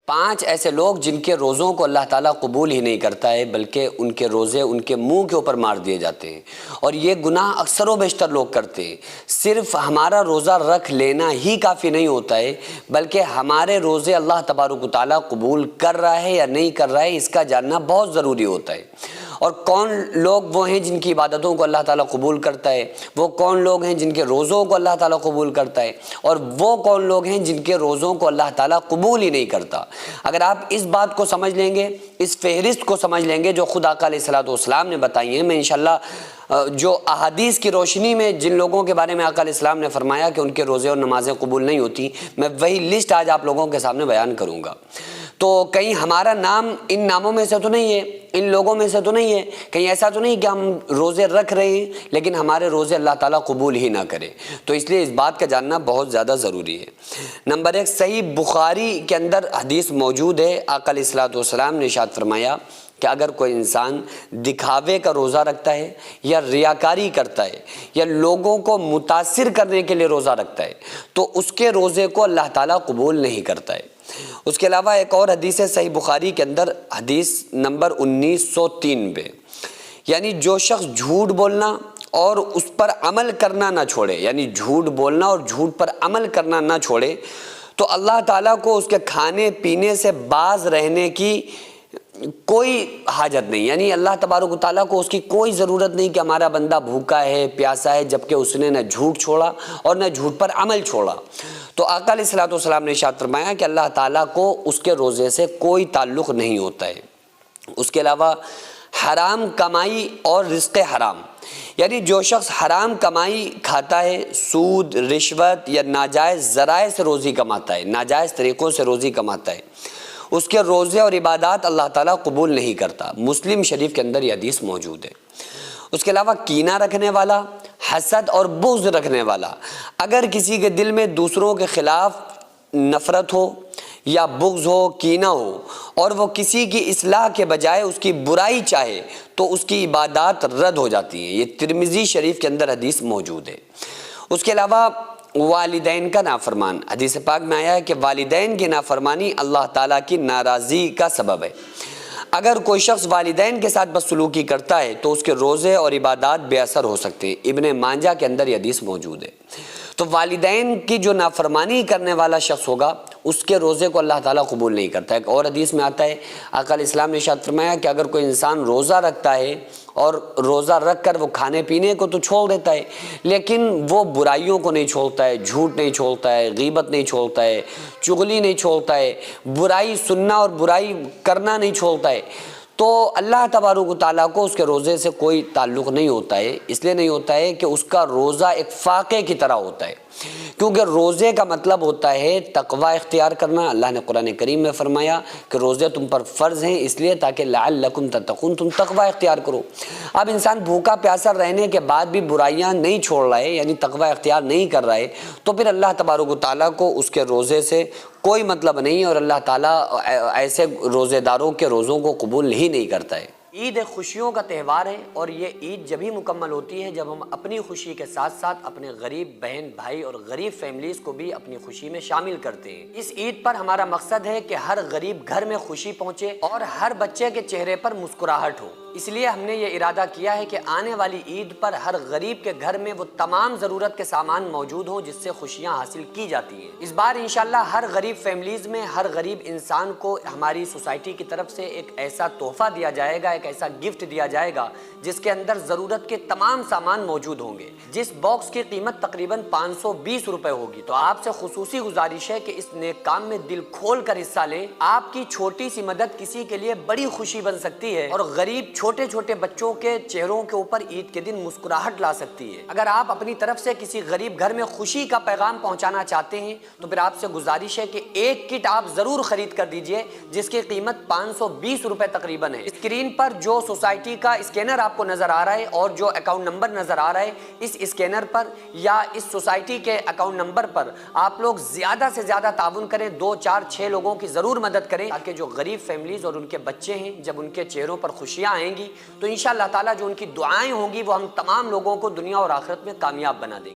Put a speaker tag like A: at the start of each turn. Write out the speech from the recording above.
A: 5 ایسے لوگ جن کے روزوں کو اللہ تعالیٰ قبول ہی نہیں کرتا ہے بلکہ ان کے روزے ان کے منہ کے اوپر مار دیے جاتے ہیں، اور یہ گناہ اکثر و بیشتر لوگ کرتے ہیں۔ صرف ہمارا روزہ رکھ لینا ہی کافی نہیں ہوتا ہے بلکہ ہمارے روزے اللہ تبارک و تعالیٰ قبول کر رہا ہے یا نہیں کر رہا ہے اس کا جاننا بہت ضروری ہوتا ہے۔ اور کون لوگ وہ ہیں جن کی عبادتوں کو اللہ تعالیٰ قبول کرتا ہے، وہ کون لوگ ہیں جن کے روزوں کو اللہ تعالیٰ قبول کرتا ہے، اور وہ کون لوگ ہیں جن کے روزوں کو اللہ تعالیٰ قبول ہی نہیں کرتا۔ اگر آپ اس بات کو سمجھ لیں گے، اس فہرست کو سمجھ لیں گے جو خود آقا علیہ الصلوۃ والسلام نے بتائی ہیں، میں انشاءاللہ جو احادیث کی روشنی میں جن لوگوں کے بارے میں آقا علیہ السلام نے فرمایا کہ ان کے روزے اور نمازیں قبول نہیں ہوتی، میں وہی لسٹ آج آپ لوگوں کے سامنے بیان کروں گا۔ تو کہیں ہمارا نام ان ناموں میں سے تو نہیں ہے، ان لوگوں میں سے تو نہیں ہے، کہیں ایسا تو نہیں کہ ہم روزے رکھ رہے ہیں لیکن ہمارے روزے اللہ تعالیٰ قبول ہی نہ کرے، تو اس لیے اس بات کا جاننا بہت زیادہ ضروری ہے۔ نمبر 1، صحیح بخاری کے اندر حدیث موجود ہے، آقا علیہ الصلوۃ والسلام نے ارشاد فرمایا کہ اگر کوئی انسان دکھاوے کا روزہ رکھتا ہے یا ریاکاری کرتا ہے یا لوگوں کو متاثر کرنے کے لیے روزہ رکھتا ہے تو اس کے روزے کو اللہ تعالیٰ قبول نہیں کرتا ہے۔ اس کے علاوہ ایک اور حدیث ہے صحیح بخاری کے اندر، حدیث نمبر 1903 پہ، یعنی جو شخص جھوٹ بولنا اور اس پر عمل کرنا نہ چھوڑے، یعنی جھوٹ بولنا اور جھوٹ پر عمل کرنا نہ چھوڑے، تو اللہ تعالیٰ کو اس کے کھانے پینے سے باز رہنے کی کوئی حاجت نہیں، یعنی اللہ تبارک و تعالیٰ کو اس کی کوئی ضرورت نہیں کہ ہمارا بندہ بھوکا ہے پیاسا ہے، جبکہ اس نے نہ جھوٹ چھوڑا اور نہ جھوٹ پر عمل چھوڑا۔ تو آقا علیہ الصلوۃ والسلام نے ارشاد فرمایا کہ اللہ تعالیٰ کو اس کے روزے سے کوئی تعلق نہیں ہوتا ہے۔ اس کے علاوہ حرام کمائی اور رزق حرام، یعنی جو شخص حرام کمائی کھاتا ہے، سود، رشوت یا ناجائز ذرائع سے روزی کماتا ہے، ناجائز طریقوں سے روزی کماتا ہے، اس کے روزے اور عبادات اللہ تعالیٰ قبول نہیں کرتا۔ مسلم شریف کے اندر یہ حدیث موجود ہے۔ اس کے علاوہ کینہ رکھنے والا، حسد اور بغض رکھنے والا، اگر کسی کے دل میں دوسروں کے خلاف نفرت ہو یا بغض ہو، کینہ ہو، اور وہ کسی کی اصلاح کے بجائے اس کی برائی چاہے تو اس کی عبادات رد ہو جاتی ہیں۔ یہ ترمذی شریف کے اندر حدیث موجود ہے۔ اس کے علاوہ والدین کا نافرمان، حدیث پاک میں آیا ہے کہ والدین کی نافرمانی اللہ تعالیٰ کی ناراضی کا سبب ہے۔ اگر کوئی شخص والدین کے ساتھ بدسلوکی کرتا ہے تو اس کے روزے اور عبادات بے اثر ہو سکتے ہیں۔ ابن ماجہ کے اندر یہ حدیث موجود ہے۔ تو والدین کی جو نافرمانی کرنے والا شخص ہوگا اس کے روزے کو اللہ تعالیٰ قبول نہیں کرتا۔ ایک اور حدیث میں آتا ہے، آقا علیہ السلام نے ارشاد فرمایا کہ اگر کوئی انسان روزہ رکھتا ہے اور روزہ رکھ کر وہ کھانے پینے کو تو چھوڑ دیتا ہے لیکن وہ برائیوں کو نہیں چھوڑتا ہے، جھوٹ نہیں چھوڑتا ہے، غیبت نہیں چھوڑتا ہے، چغلی نہیں چھوڑتا ہے، برائی سننا اور برائی کرنا نہیں چھوڑتا ہے، تو اللہ تبارک و تعالیٰ کو اس کے روزے سے کوئی تعلق نہیں ہوتا ہے۔ اس لیے نہیں ہوتا ہے کہ اس کا روزہ ایک فاقے کی طرح ہوتا ہے، کیونکہ روزے کا مطلب ہوتا ہے تقوی اختیار کرنا۔ اللہ نے قرآن کریم میں فرمایا کہ روزے تم پر فرض ہیں اس لیے تاکہ لعلکم تتقون، تم تقوی اختیار کرو۔ اب انسان بھوکا پیاسا رہنے کے بعد بھی برائیاں نہیں چھوڑ رہا ہے، یعنی تقوی اختیار نہیں کر رہا ہے، تو پھر اللہ تبارک و تعالیٰ کو اس کے روزے سے کوئی مطلب نہیں، اور اللہ تعالیٰ ایسے روزے داروں کے روزوں کو قبول ہی نہیں کرتا ہے۔ عید ایک خوشیوں کا تہوار ہے، اور یہ عید جب ہی مکمل ہوتی ہے جب ہم اپنی خوشی کے ساتھ ساتھ اپنے غریب بہن بھائی اور غریب فیملیز کو بھی اپنی خوشی میں شامل کرتے ہیں۔ اس عید پر ہمارا مقصد ہے کہ ہر غریب گھر میں خوشی پہنچے اور ہر بچے کے چہرے پر مسکراہٹ ہو۔ اس لیے ہم نے یہ ارادہ کیا ہے کہ آنے والی عید پر ہر غریب کے گھر میں وہ تمام ضرورت کے سامان موجود ہوں جس سے خوشیاں حاصل کی جاتی ہیں۔ اس بار انشاءاللہ ہر غریب فیملیز میں ہر غریب انسان کو ہماری سوسائٹی کی طرف سے ایک ایسا تحفہ دیا جائے گا، ایک ایسا گفٹ دیا جائے گا جس کے اندر ضرورت کے تمام سامان موجود ہوں گے، جس باکس کی قیمت تقریباً 520 روپے ہوگی۔ تو آپ سے خصوصی گزارش ہے کہ اس نیک کام میں دل کھول کر حصہ لیں۔ آپ کی چھوٹی سی مدد کسی کے لیے بڑی خوشی بن سکتی ہے اور غریب چھوٹے چھوٹے بچوں کے چہروں کے اوپر عید کے دن مسکراہٹ لا سکتی ہے۔ اگر آپ اپنی طرف سے کسی غریب گھر میں خوشی کا پیغام پہنچانا چاہتے ہیں تو پھر آپ سے گزارش ہے کہ ایک کٹ آپ ضرور خرید کر دیجئے جس کی قیمت 520 روپے تقریباً ہے۔ اسکرین پر جو سوسائٹی کا اسکینر آپ کو نظر آ رہا ہے اور جو اکاؤنٹ نمبر نظر آ رہا ہے، اس اسکینر پر یا اس سوسائٹی کے اکاؤنٹ نمبر پر آپ لوگ زیادہ سے زیادہ تعاون کریں، 2 4 6 لوگوں کی ضرور مدد کریں تاکہ جو غریب فیملیز اور ان کے بچے ہیں جب ان کے چہروں پر خوشیاں آئیں گی تو انشاءاللہ تعالیٰ جو ان کی دعائیں ہوں گی وہ ہم تمام لوگوں کو دنیا اور آخرت میں کامیاب بنا دیں گے۔